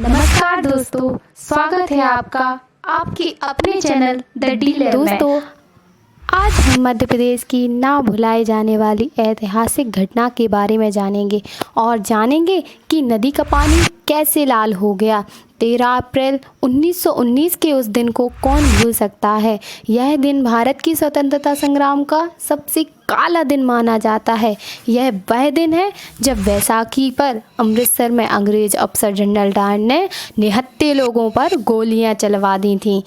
नमस्कार दोस्तों, स्वागत है आपका आपके अपने चैनल द डीलर में। दोस्तों, आज हम मध्य प्रदेश की ना भुलाई जाने वाली ऐतिहासिक घटना के बारे में जानेंगे और जानेंगे कि नदी का पानी कैसे लाल हो गया। 13 अप्रैल 1919 के उस दिन को कौन भूल सकता है। यह दिन भारत की स्वतंत्रता संग्राम का सबसे काला दिन माना जाता है। यह वह दिन है जब बैसाखी पर अमृतसर में अंग्रेज अफसर जनरल डायर ने निहत्थे लोगों पर गोलियां चलवा दी थीं।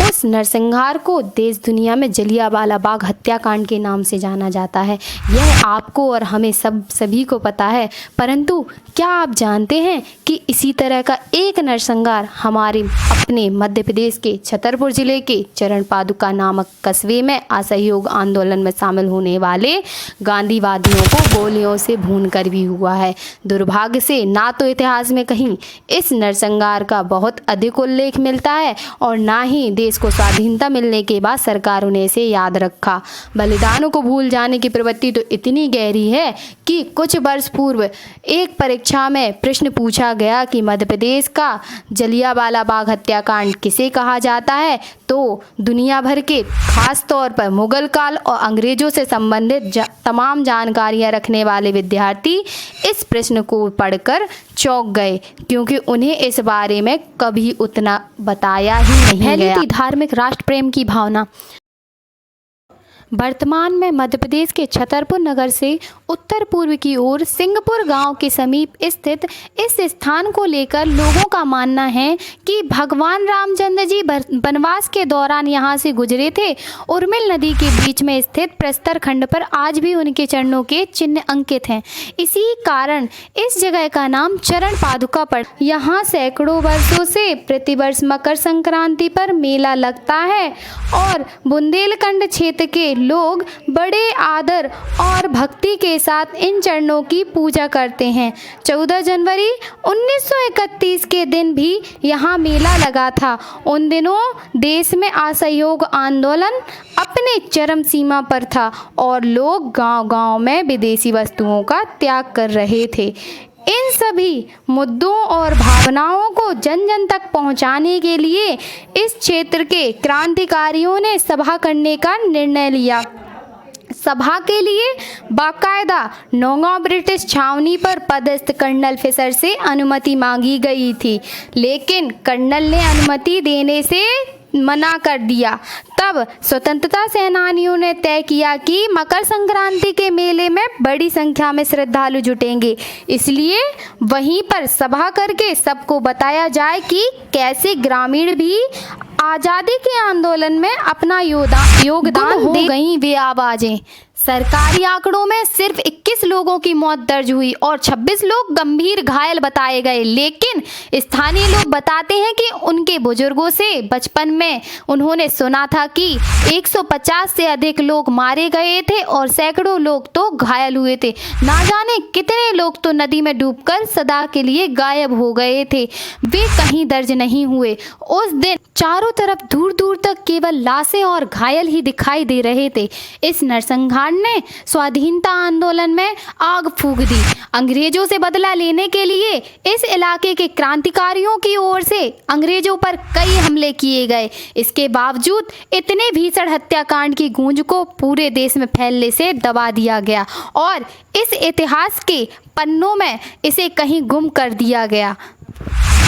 उस नरसंहार को देश दुनिया में जलियांवाला बाग हत्याकांड के नाम से जाना जाता है। यह आपको और हमें सभी को पता है, परंतु क्या आप जानते हैं कि इसी तरह का एक नरसंहार हमारे अपने मध्य प्रदेश के छतरपुर जिले के चरण पादुका नामक कस्बे में असहयोग आंदोलन में शामिल होने वाले गांधीवादियों को गोलियों से भूनकर भी हुआ है। दुर्भाग्य से ना तो इतिहास में कहीं इस नरसंहार का बहुत अधिक उल्लेख मिलता है और ना ही देश को स्वाधीनता मिलने के बाद सरकारों ने इसे याद रखा। बलिदानों को भूल जाने की प्रवृत्ति तो इतनी गहरी है कि कुछ वर्ष पूर्व एक परीक्षा में प्रश्न पूछा गया कि मध्य प्रदेश का जलियांवाला बाग हत्याकांड किसे कहा जाता है, तो दुनिया भर के खास तौर पर मुगल काल और अंग्रेजों से संबंधित तमाम जानकारियां रखने वाले विद्यार्थी इस प्रश्न को पढ़कर चौंक गए, क्योंकि उन्हें इस बारे में कभी उतना बताया ही नहीं गया। धार्मिक राष्ट्र प्रेम की भावना। वर्तमान में मध्य प्रदेश के छतरपुर नगर से उत्तर पूर्व की ओर सिंहपुर गांव के समीप स्थित इस स्थान को लेकर लोगों का मानना है कि भगवान रामचंद्र जी वनवास के दौरान यहां से गुजरे थे। उर्मिल नदी के बीच में स्थित प्रस्तर खंड पर आज भी उनके चरणों के चिन्ह अंकित हैं। इसी कारण इस जगह का नाम चरण पादुका पड़ा। यहाँ सैकड़ों वर्षों से प्रतिवर्ष मकर संक्रांति पर मेला लगता है और बुंदेलखंड क्षेत्र के लोग बड़े आदर और भक्ति के साथ इन चरणों की पूजा करते हैं। 14 जनवरी 1931 के दिन भी यहाँ मेला लगा था। उन दिनों देश में असहयोग आंदोलन अपने चरम सीमा पर था और लोग गांव-गांव में विदेशी वस्तुओं का त्याग कर रहे थे। इन सभी मुद्दों और भावनाओं को जन जन तक पहुंचाने के लिए इस क्षेत्र के क्रांतिकारियों ने सभा करने का निर्णय लिया। सभा के लिए बाकायदा नौगांव ब्रिटिश छावनी पर पदस्थ कर्नल फिशर से अनुमति मांगी गई थी, लेकिन कर्नल ने अनुमति देने से मना कर दिया। तब स्वतंत्रता सेनानियों ने तय किया कि मकर संक्रांति के मेले में बड़ी संख्या में श्रद्धालु जुटेंगे, इसलिए वहीं पर सभा करके सबको बताया जाए कि कैसे ग्रामीण भी आज़ादी के आंदोलन में अपना योगदान हो गई वे आवाज़ें। सरकारी आंकड़ों में सिर्फ 21 लोगों की मौत दर्ज हुई और 26 लोग गंभीर घायल बताए गए, लेकिन स्थानीय लोग बताते हैं कि उनके बुजुर्गों से बचपन में उन्होंने सुना था कि 150 से अधिक लोग मारे गए थे और सैकड़ों लोग तो घायल हुए थे। ना जाने कितने लोग तो नदी में डूबकर सदा के लिए गायब हो गए थे। वे कहीं दर्ज नहीं हुए। उस दिन चारों तरफ दूर दूर तक केवल लाशें और घायल ही दिखाई दे रहे थे। इस नरसंहार ने स्वाधीनता आंदोलन में आग फूंक दी। अंग्रेजों से बदला लेने के लिए इस इलाके के क्रांतिकारियों की ओर से अंग्रेजों पर कई हमले किए गए। इसके बावजूद इतने भीषण हत्याकांड की गूंज को पूरे देश में फैलने से दबा दिया गया और इस इतिहास के पन्नों में इसे कहीं गुम कर दिया गया।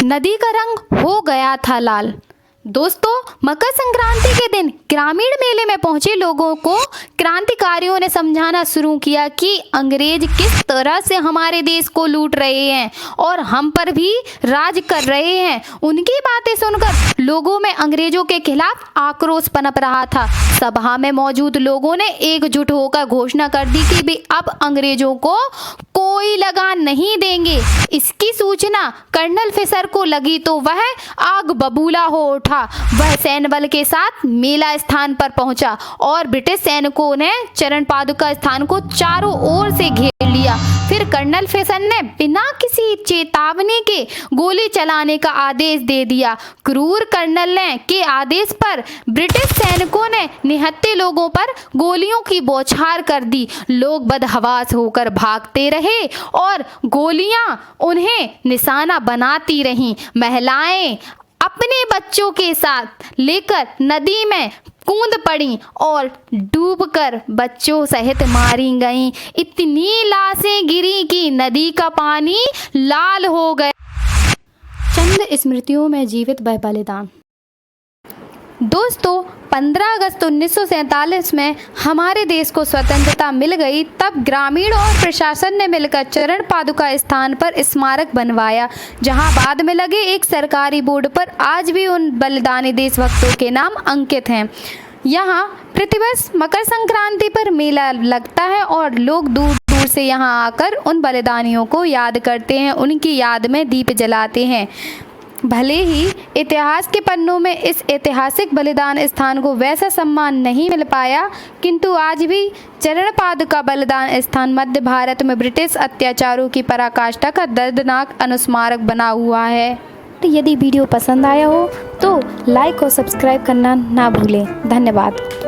नदी का रंग हो गया था लाल। दोस्तों, मकर संक्रांति के दिन ग्रामीण मेले में पहुंचे लोगों को क्रांतिकारियों ने समझाना शुरू किया कि अंग्रेज किस तरह से हमारे देश को लूट रहे हैं और हम पर भी राज कर रहे हैं। उनकी बातें सुनकर लोगों में अंग्रेजों के खिलाफ आक्रोश पनप रहा था। सभा में मौजूद लोगों ने एकजुट होकर घोषणा कर दी कि वे अब अंग्रेजों को कोई लगान नहीं देंगे। इसकी सूचना कर्नल फिशर को लगी तो वह आग बबूला हो उठा। वह सैन्य बल के साथ मेला स्थान पर पहुंचा और ब्रिटिश सैनिकों ने चरण पादुका स्थान को चारों ओर से घेर लिया। फिर कर्नल फिशन ने बिना किसी चेतावनी के गोली चलाने का आदेश दे दिया। क्रूर कर्नल ने के आदेश पर ब्रिटिश सैनिकों ने निहत्थे लोगों पर गोलियों की बौछार कर दी। लोग बदहवास होकर भागते रहे और गोलियां उन्हें निशाना बनाती रहीं। महिलाएं अपने बच्चों के साथ लेकर नदी में कूद पड़ी और डूबकर बच्चों सहित मारी गईं। इतनी लाशें गिरी कि नदी का पानी लाल हो गया। चंद स्मृतियों में जीवित व बलिदान। दोस्तों, 15 अगस्त 1947 में हमारे देश को स्वतंत्रता मिल गई। तब ग्रामीण और प्रशासन ने मिलकर चरण पादुका स्थान पर स्मारक बनवाया, जहां बाद में लगे एक सरकारी बोर्ड पर आज भी उन बलिदानी देशभक्तों के नाम अंकित हैं। यहाँ प्रतिवर्ष मकर संक्रांति पर मेला लगता है और लोग दूर दूर से यहाँ आकर उन बलिदानियों को याद करते हैं, उनकी याद में दीप जलाते हैं। भले ही इतिहास के पन्नों में इस ऐतिहासिक बलिदान स्थान को वैसा सम्मान नहीं मिल पाया, किंतु आज भी चरण पादुका बलिदान स्थान मध्य भारत में ब्रिटिश अत्याचारों की पराकाष्ठा का दर्दनाक अनुस्मारक बना हुआ है। यदि वीडियो पसंद आया हो तो लाइक और सब्सक्राइब करना ना भूलें। धन्यवाद।